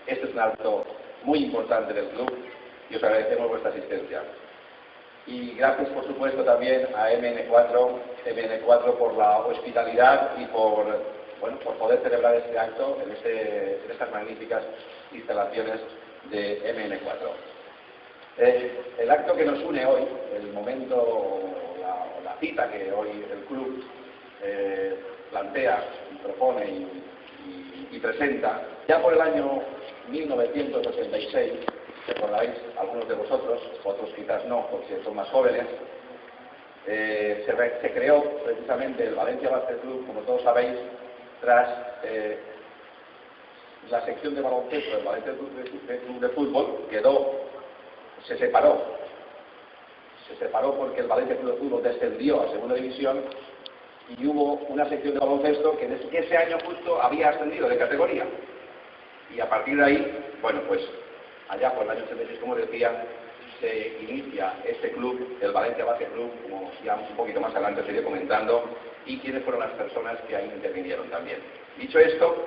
Este es un acto muy importante del club y os agradecemos vuestra asistencia. Y gracias, por supuesto, también a MN4 por la hospitalidad y por poder celebrar este acto en estas magníficas instalaciones de MN4. El acto que nos une hoy, el momento, la cita que hoy el club plantea y propone y presenta, ya por el año 1986, recordaréis algunos de vosotros, otros quizás no, porque son más jóvenes, se creó precisamente el Valencia Basket Club, como todos sabéis, tras la sección de baloncesto del Valencia Club de Fútbol se separó porque el Valencia Club de Fútbol descendió a segunda división y hubo una sección de baloncesto que ese año justo había ascendido de categoría. Y a partir de ahí, allá por el año 86, como decía, se inicia este club, el Valencia Basket Club, como ya un poquito más adelante os iré comentando, y quiénes fueron las personas que ahí intervinieron también. Dicho esto,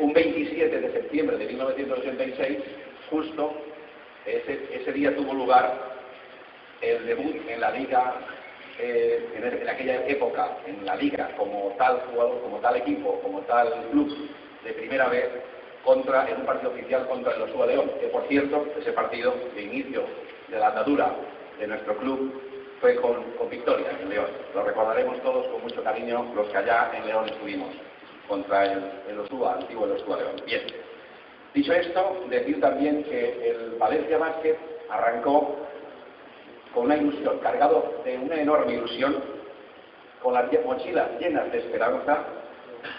un 27 de septiembre de 1986, justo ese día tuvo lugar el debut en la Liga, en aquella época, en la Liga, como tal jugador, como tal equipo, como tal club de primera vez, en un partido oficial contra el Osúa León, que por cierto, ese partido de inicio de la andadura de nuestro club fue con victoria en León. Lo recordaremos todos con mucho cariño los que allá en León estuvimos contra el Osúa, antiguo el Osúa León. Bien, dicho esto, decir también que el Valencia Basket arrancó con una ilusión, cargado de una enorme ilusión, con las mochilas llenas de esperanza,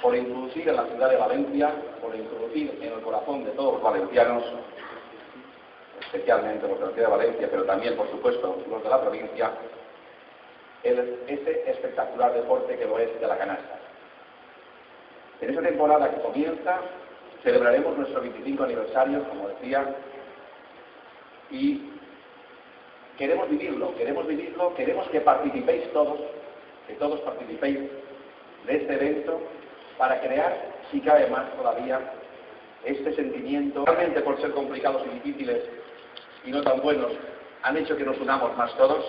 por introducir en la ciudad de Valencia, por introducir en el corazón de todos los valencianos, especialmente los de la ciudad de Valencia, pero también, por supuesto, los de la provincia, ese espectacular deporte que lo es de la canasta. En esta temporada que comienza, celebraremos nuestro 25 aniversario, como decía, y queremos vivirlo, queremos que participéis todos, que todos participéis de este evento, para crear, si cabe más todavía, este sentimiento. Realmente, por ser complicados y difíciles y no tan buenos, han hecho que nos unamos más todos,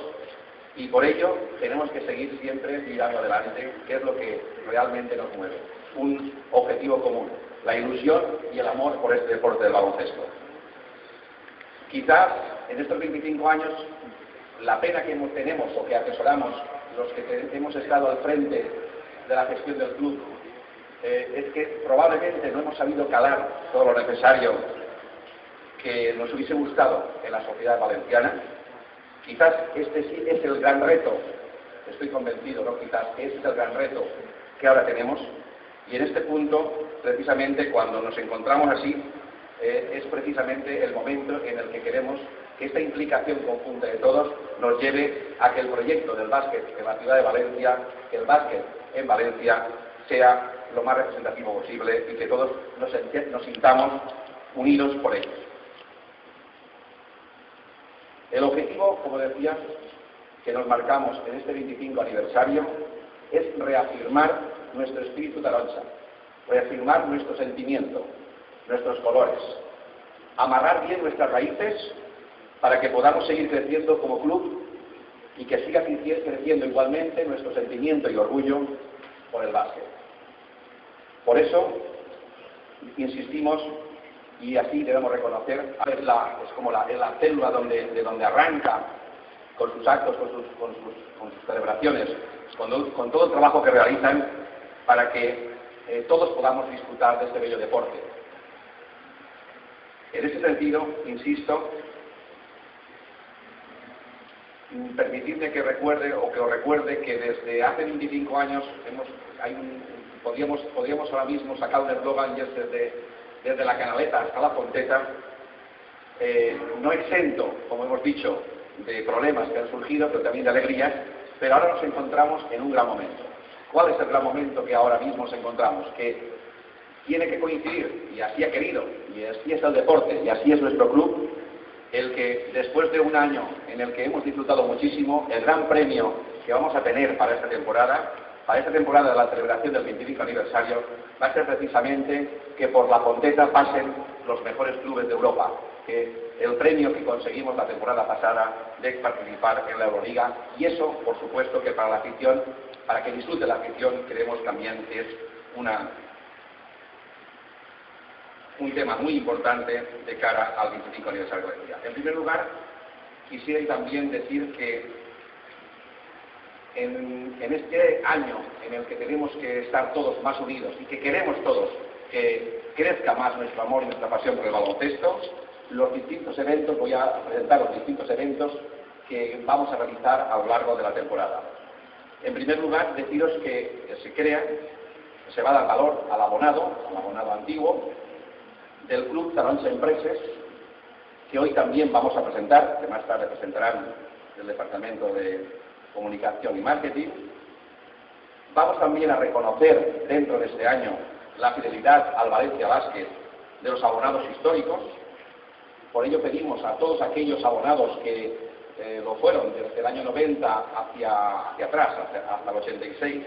y por ello tenemos que seguir siempre mirando adelante, que es lo que realmente nos mueve. Un objetivo común, la ilusión y el amor por este deporte del baloncesto. Quizás en estos 25 años, la pena que tenemos o que atesoramos los que hemos estado al frente de la gestión del club, es que probablemente no hemos sabido calar todo lo necesario que nos hubiese gustado en la sociedad valenciana. Quizás este sí es el gran reto, estoy convencido, ¿no? Quizás ese es el gran reto que ahora tenemos, y en este punto, precisamente cuando nos encontramos así, es precisamente el momento en el que queremos que esta implicación conjunta de todos nos lleve a que el proyecto del básquet en la ciudad de Valencia, que el básquet en Valencia, sea lo más representativo posible y que todos nos sintamos unidos por ello. El objetivo, como decía, que nos marcamos en este 25 aniversario es reafirmar nuestro espíritu taroncha, reafirmar nuestro sentimiento, nuestros colores, amarrar bien nuestras raíces para que podamos seguir creciendo como club y que siga creciendo igualmente nuestro sentimiento y orgullo por el básquet. Por eso, insistimos, y así debemos reconocer, es como la célula de donde arranca con sus actos, con sus celebraciones, con todo el trabajo que realizan para que todos podamos disfrutar de este bello deporte. En ese sentido, insisto, permitidme que os recuerde que desde hace 25 años podríamos ahora mismo sacar un eslogan y es desde la Canaleta hasta la Fonteta, no exento, como hemos dicho, de problemas que han surgido, pero también de alegrías, pero ahora nos encontramos en un gran momento. ¿Cuál es el gran momento que ahora mismo nos encontramos? Que tiene que coincidir, y así ha querido, y así es el deporte, y así es nuestro club, el que después de un año en el que hemos disfrutado muchísimo, el gran premio que vamos a tener para esta temporada para esta temporada de la celebración del 25 aniversario va a ser precisamente que por la Fonteta pasen los mejores clubes de Europa, que el premio que conseguimos la temporada pasada de participar en la Euroliga, y eso, por supuesto, que para la afición, para que disfrute la afición, creemos también que es un tema muy importante de cara al 25 aniversario de la Euroliga. En primer lugar, quisiera también decir que en este año en el que tenemos que estar todos más unidos y que queremos todos que crezca más nuestro amor y nuestra pasión por el baloncesto, los distintos eventos, voy a presentar los distintos eventos que vamos a realizar a lo largo de la temporada. En primer lugar, deciros que se va a dar valor al abonado antiguo del Club Taronja Empreses, que hoy también vamos a presentar, que más tarde presentarán el Departamento de Comunicación y Marketing. Vamos también a reconocer dentro de este año la fidelidad al Valencia Basket de los abonados históricos. Por ello pedimos a todos aquellos abonados que lo fueron desde el año 90 hacia atrás, hasta el 86,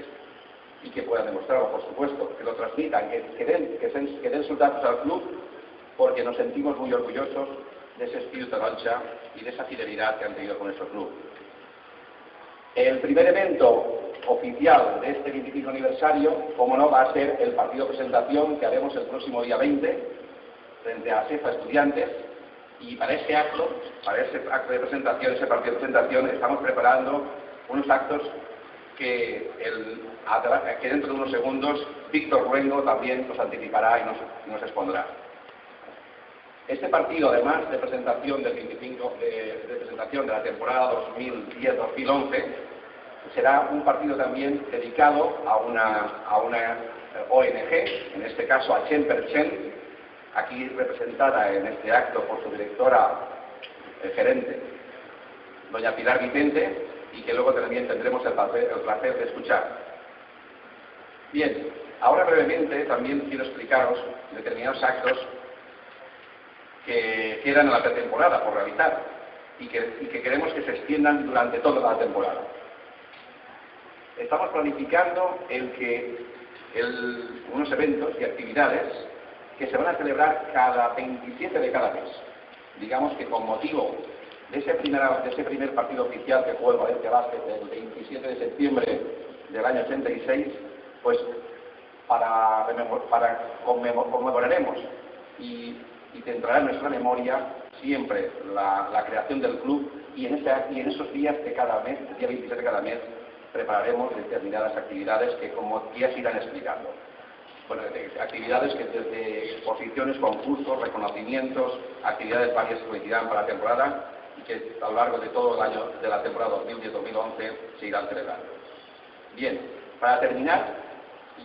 y que puedan demostrarlo, por supuesto, que lo transmitan, que den sus datos al club, porque nos sentimos muy orgullosos de ese espíritu taronja y de esa fidelidad que han tenido con nuestro club. El primer evento oficial de este 25 aniversario, como no, va a ser el partido presentación que haremos el próximo día 20 frente a SEFA Estudiantes, y para ese acto de presentación, ese partido de presentación, estamos preparando unos actos que dentro de unos segundos Víctor Ruengo también nos anticipará y nos expondrá. Este partido, además de presentación del 25 de presentación de la temporada 2010-2011, será un partido también dedicado a una ONG, en este caso a Chen Per Chen, aquí representada en este acto por su directora gerente, doña Pilar Vicente, y que luego también tendremos el placer de escuchar. Bien, ahora brevemente también quiero explicaros determinados actos que quedan en la pretemporada por realizar y que queremos que se extiendan durante toda la temporada. Estamos planificando unos eventos y actividades que se van a celebrar cada 27 de cada mes. Digamos que con motivo de ese primer partido oficial que jugó el Valencia Basket el 27 de septiembre del año 86, pues conmemoraremos y tendrá en nuestra memoria siempre la creación del club, y en esos días de cada mes, el día 27 de cada mes, prepararemos determinadas actividades que como días irán explicando. Bueno, actividades que desde exposiciones, concursos, reconocimientos, actividades varias que coincidirán para la temporada y que a lo largo de todo el año de la temporada 2010-2011 se irán celebrando. Bien, para terminar,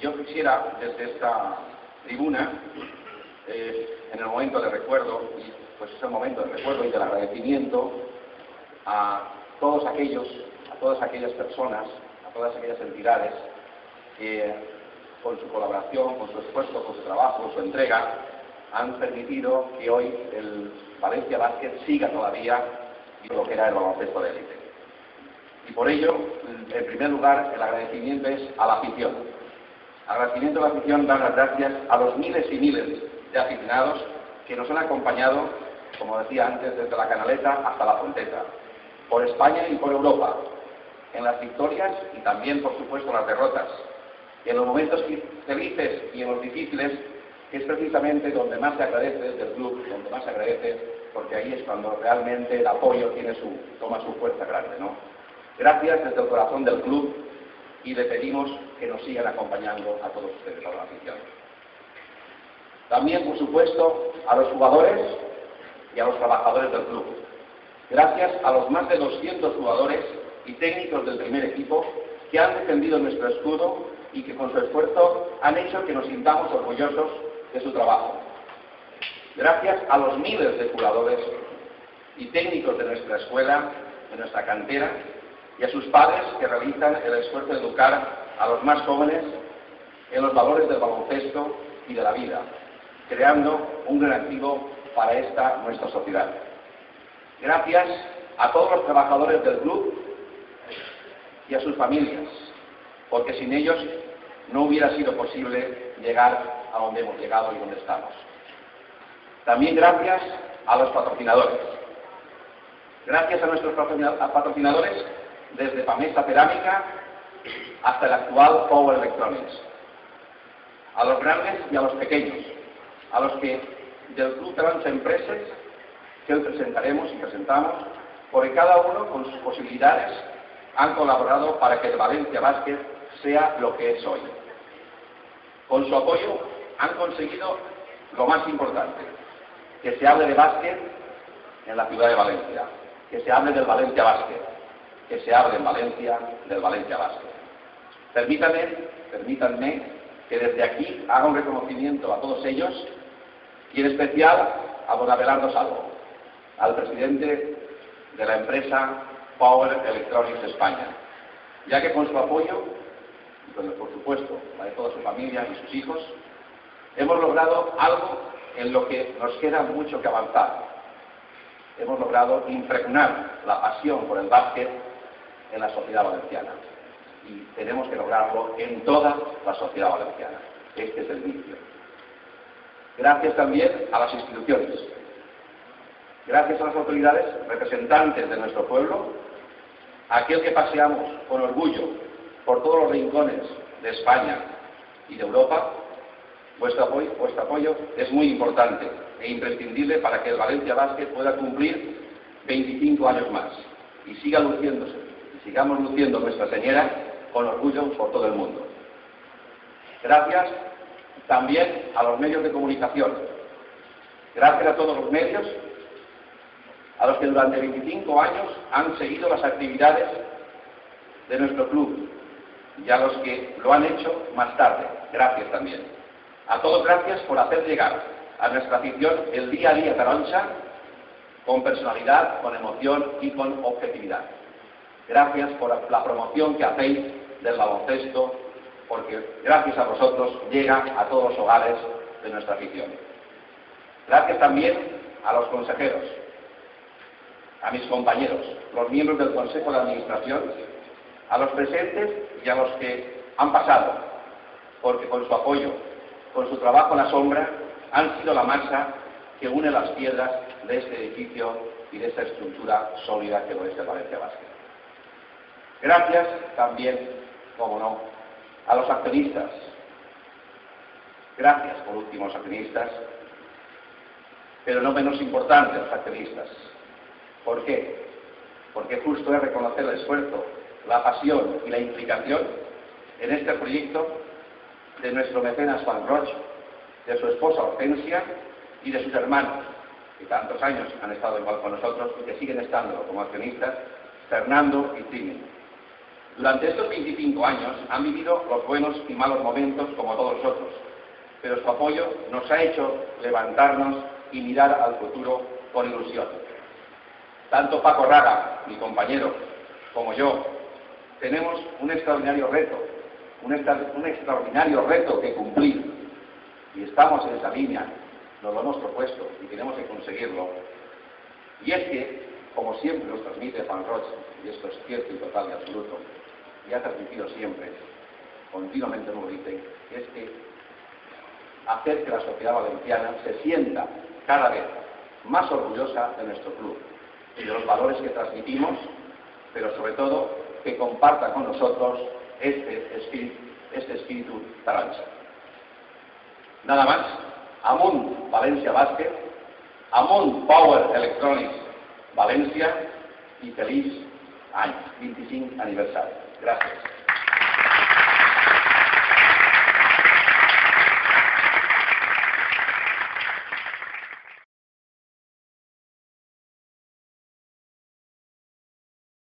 yo quisiera desde esta tribuna, en el momento de recuerdo, y pues es el momento de recuerdo y del agradecimiento a todas aquellas personas, a todas aquellas entidades que con su colaboración, con su esfuerzo, con su trabajo, con su entrega, han permitido que hoy el Valencia Basket siga todavía y lo que era el baloncesto de élite. Y por ello, en primer lugar, el agradecimiento es a la afición. Agradecimiento a la afición, dar las gracias a los miles y miles de aficionados que nos han acompañado, como decía antes, desde la Canaleta hasta la Fonteta, por España y por Europa, en las victorias y también, por supuesto, las derrotas, en los momentos felices y en los difíciles, que es precisamente donde más se agradece desde el club, donde más se agradece, porque ahí es cuando realmente el apoyo toma su fuerza grande, ¿no? Gracias desde el corazón del club, y le pedimos que nos sigan acompañando a todos ustedes, a la afición. También, por supuesto, a los jugadores y a los trabajadores del club. Gracias a los más de 200 jugadores y técnicos del primer equipo que han defendido nuestro escudo y que con su esfuerzo han hecho que nos sintamos orgullosos de su trabajo. Gracias a los miles de jugadores y técnicos de nuestra escuela, de nuestra cantera, y a sus padres que realizan el esfuerzo de educar a los más jóvenes en los valores del baloncesto y de la vida, creando un gran activo para esta nuestra sociedad. Gracias a todos los trabajadores del club y a sus familias, porque sin ellos no hubiera sido posible llegar a donde hemos llegado y donde estamos. También gracias a los patrocinadores. Gracias a nuestros patrocinadores, desde Pamesa Cerámica hasta el actual Power Electronics. A los grandes y a los pequeños, a los que del Club Taronja Empresas, que hoy presentaremos y presentamos, porque cada uno con sus posibilidades han colaborado para que el Valencia Basket sea lo que es hoy. Con su apoyo han conseguido lo más importante, que se hable de básquet en la ciudad de Valencia, que se hable del Valencia Basket, que se hable en Valencia del Valencia Basket. Permítanme que desde aquí haga un reconocimiento a todos ellos y en especial a don Abelardo Salvo, al presidente de la empresa Power Electronics España, ya que con su apoyo, y con, por supuesto, la de toda su familia y sus hijos, hemos logrado algo en lo que nos queda mucho que avanzar. Hemos logrado impregnar la pasión por el básquet en la sociedad valenciana. Y tenemos que lograrlo en toda la sociedad valenciana. Este es el inicio. Gracias también a las instituciones. Gracias a las autoridades representantes de nuestro pueblo, aquel que paseamos con orgullo por todos los rincones de España y de Europa. Vuestro apoyo es muy importante e imprescindible para que el Valencia Basket pueda cumplir 25 años más y siga luciéndose, y sigamos luciendo nuestra señera con orgullo por todo el mundo. Gracias también a los medios de comunicación. Gracias a todos los medios a los que durante 25 años han seguido las actividades de nuestro club y a los que lo han hecho más tarde. Gracias también. A todos gracias por hacer llegar a nuestra afición el día a día taronja con personalidad, con emoción y con objetividad. Gracias por la promoción que hacéis del baloncesto, porque gracias a vosotros llega a todos los hogares de nuestra afición. Gracias también a los consejeros, a mis compañeros, los miembros del Consejo de Administración, a los presentes y a los que han pasado, porque con su apoyo, con su trabajo en la sombra, han sido la masa que une las piedras de este edificio y de esta estructura sólida que es el Valencia Basket. Gracias también, como no, a los accionistas. Gracias, por último, a los accionistas, pero no menos importante a los accionistas. ¿Por qué? Porque justo es reconocer el esfuerzo, la pasión y la implicación en este proyecto de nuestro mecenas Juan Roig, de su esposa Hortensia y de sus hermanos, que tantos años han estado igual con nosotros y que siguen estando como accionistas, Fernando y Trini. Durante estos 25 años han vivido los buenos y malos momentos como todos nosotros, pero su apoyo nos ha hecho levantarnos y mirar al futuro con ilusión. Tanto Paco Raga, mi compañero, como yo, tenemos un extraordinario reto que cumplir, y estamos en esa línea, nos lo hemos propuesto y tenemos que conseguirlo. Y es que, como siempre nos transmite Juan Roig, y esto es cierto y total y absoluto, y ha transmitido siempre, continuamente nos lo dice, es que hacer que la sociedad valenciana se sienta cada vez más orgullosa de nuestro club y de los valores que transmitimos, pero sobre todo que comparta con nosotros este espíritu taronja. Nada más, amunt Valencia Basket, amunt Power Electronics Valencia y feliç any 25 aniversari. Gràcies.